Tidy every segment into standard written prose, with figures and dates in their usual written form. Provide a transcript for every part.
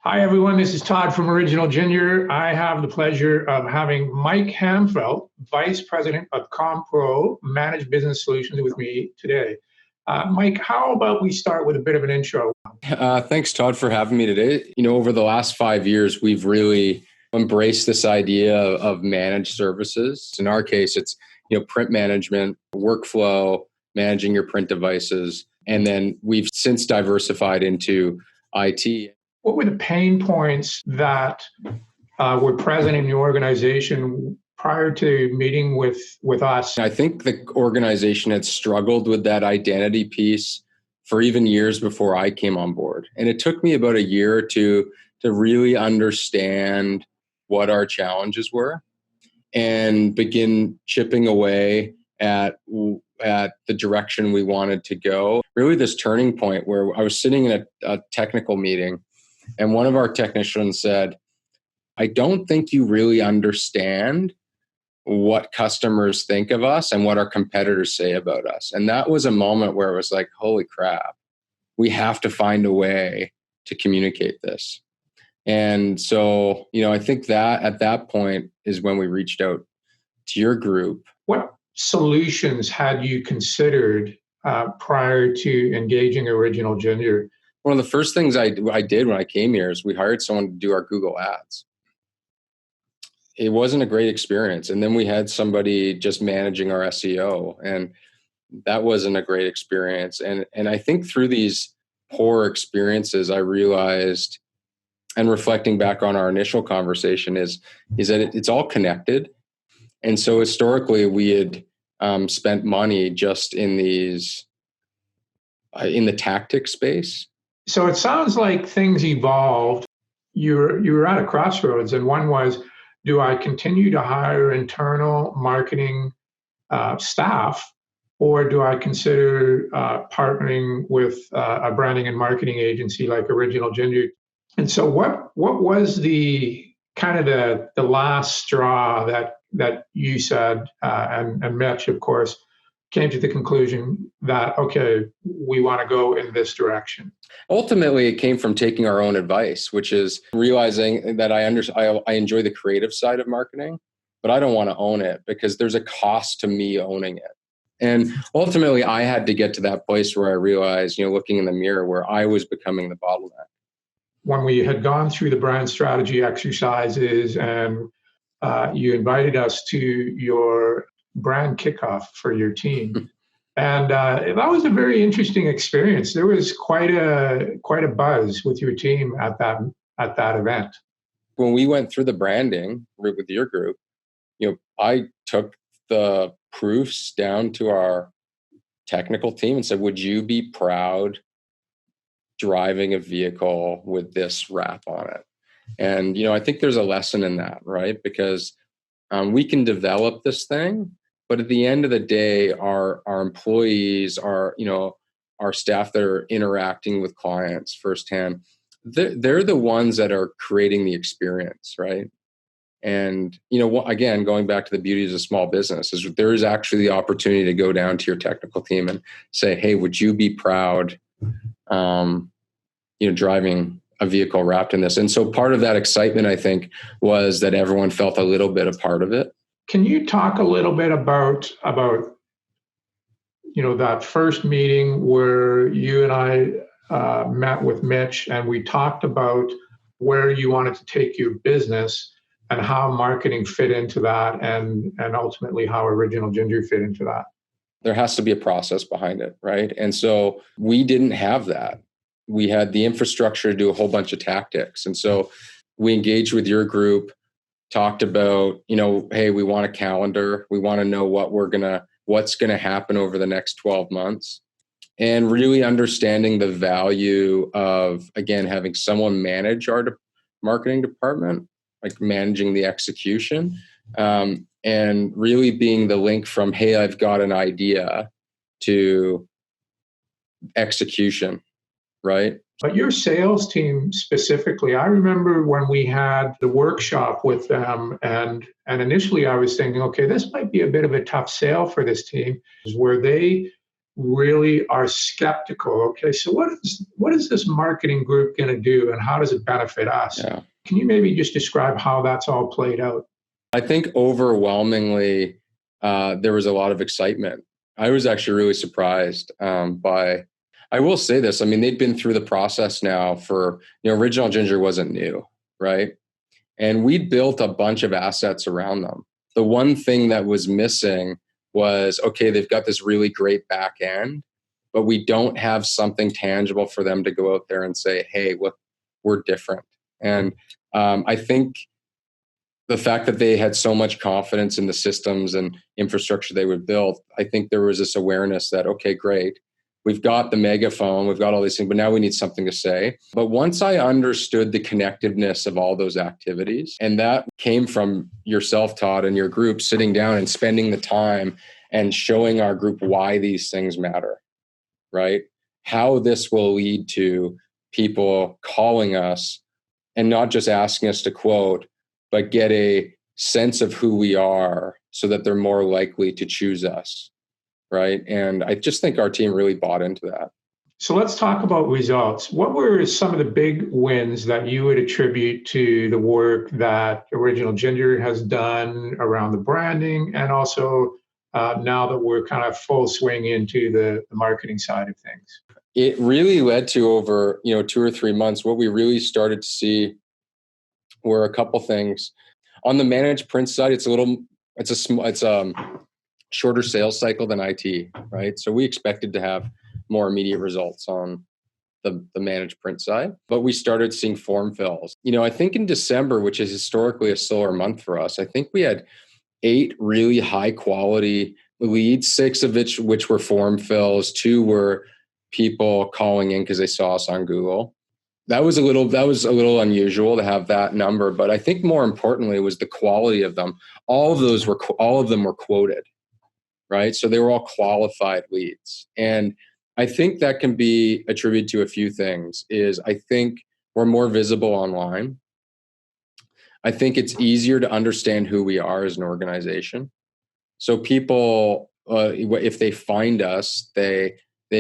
Hi, everyone. This is Todd from Original Ginger. I have the pleasure of having Mike Hamfeld, Vice President of ComPro Managed Business Solutions, with me today. Mike, how about we start with a bit of an intro? Thanks, Todd, for having me today. Over the last 5 years, we've really embraced this idea of managed services. In our case, it's print management, workflow, managing your print devices, and then we've since diversified into IT. What were the pain points that were present in your organization prior to meeting with us? I think the organization had struggled with that identity piece for even years before I came on board. And it took me about a year or two to really understand what our challenges were and begin chipping away at the direction we wanted to go. Really this turning point where I was sitting in a technical meeting and one of our technicians said, "I don't think you really understand what customers think of us and what our competitors say about us." And that was a moment where it was like, holy crap, we have to find a way to communicate this. And so, I think that at that point is when we reached out to your group. What solutions had you considered prior to engaging Original Ginger? One of the first things I did when I came here is we hired someone to do our Google ads. It wasn't a great experience. And then we had somebody just managing our SEO, and that wasn't a great experience. And I think through these poor experiences, I realized, and reflecting back on our initial conversation, is that it's all connected. And so historically, we had spent money just in the tactic space. So it sounds like things evolved. You were at a crossroads, and one was, do I continue to hire internal marketing staff, or do I consider partnering with a branding and marketing agency like Original Ginger? And so what was the kind of the last straw that you said, and Mitch, of course, came to the conclusion that, okay, we want to go in this direction? Ultimately, it came from taking our own advice, which is realizing that I enjoy the creative side of marketing, but I don't want to own it because there's a cost to me owning it. And ultimately, I had to get to that place where I realized, looking in the mirror, where I was becoming the bottleneck. When we had gone through the brand strategy exercises and you invited us to your brand kickoff for your team. And that was a very interesting experience. There was quite a buzz with your team at that event. When we went through the branding with your group, I took the proofs down to our technical team and said, "Would you be proud driving a vehicle with this wrap on it?" And I think there's a lesson in that, right? Because we can develop this thing, but at the end of the day, our employees, our staff that are interacting with clients firsthand, they're the ones that are creating the experience, right? And again, going back to the beauty of a small business, is there is actually the opportunity to go down to your technical team and say, "Hey, would you be proud, driving a vehicle wrapped in this?" And so part of that excitement, I think, was that everyone felt a little bit a part of it. Can you talk a little bit about that first meeting where you and I met with Mitch and we talked about where you wanted to take your business and how marketing fit into that, and ultimately how Original Ginger fit into that? There has to be a process behind it, right? And so we didn't have that. We had the infrastructure to do a whole bunch of tactics. And so we engaged with your group, talked about, hey, we want a calendar. We want to know what's going to happen over the next 12 months. And really understanding the value of, again, having someone manage our marketing department, like managing the execution, and really being the link from, hey, I've got an idea, to execution, right? But your sales team specifically, I remember when we had the workshop with them, and initially I was thinking, okay, this might be a bit of a tough sale for this team, where they really are skeptical. Okay, so what is this marketing group going to do, and how does it benefit us? Yeah. Can you maybe just describe how that's all played out? I think overwhelmingly, there was a lot of excitement. I was actually really surprised by. I will say this. I mean, they'd been through the process now for, Original Ginger wasn't new, right? And we built a bunch of assets around them. The one thing that was missing was, okay, they've got this really great back end, but we don't have something tangible for them to go out there and say, hey, look, we're different. And I think the fact that they had so much confidence in the systems and infrastructure they would build, I think there was this awareness that, okay, great, we've got the megaphone, we've got all these things, but now we need something to say. But once I understood the connectiveness of all those activities, and that came from yourself, Todd, and your group sitting down and spending the time and showing our group why these things matter, right? How this will lead to people calling us and not just asking us to quote, but get a sense of who we are so that they're more likely to choose us, right? And I just think our team really bought into that. So let's talk about results. What were some of the big wins that you would attribute to the work that Original Ginger has done around the branding, and also now that we're kind of full swing into the marketing side of things? It really led to over 2 or 3 months. What we really started to see were a couple things. On the managed print side, it's a shorter sales cycle than IT, right? So we expected to have more immediate results on the managed print side, but we started seeing form fills. I think in December, which is historically a slower month for us, I think we had 8 really high quality leads, 6 of which were form fills, 2 were people calling in because they saw us on Google. That was a little unusual to have that number, but I think more importantly was the quality of them. All of them were quoted, right? So they were all qualified leads. And I think that can be attributed to a few things. I think we're more visible online. I think it's easier to understand who we are as an organization. So people, if they find us, they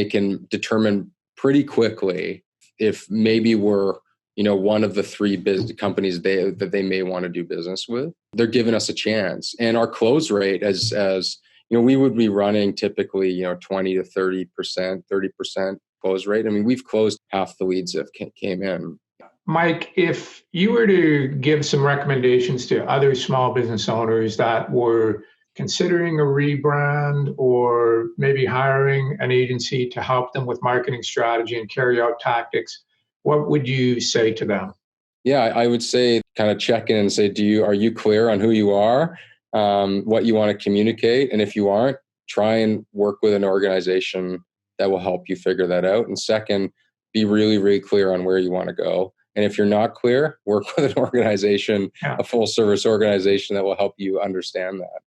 can determine pretty quickly if maybe we're one of the 3 business companies that they may want to do business with. They're giving us a chance, and our close rate, as we would be running typically 20 to 30% close rate. I mean, we've closed half the leads that came in. Mike, if you were to give some recommendations to other small business owners that were considering a rebrand, or maybe hiring an agency to help them with marketing strategy and carry out tactics, what would you say to them? Yeah, I would say kind of check in and say, are you clear on who you are, what you want to communicate? And if you aren't, try and work with an organization that will help you figure that out. And second, be really, really clear on where you want to go. And if you're not clear, work with an organization, a full service organization that will help you understand that.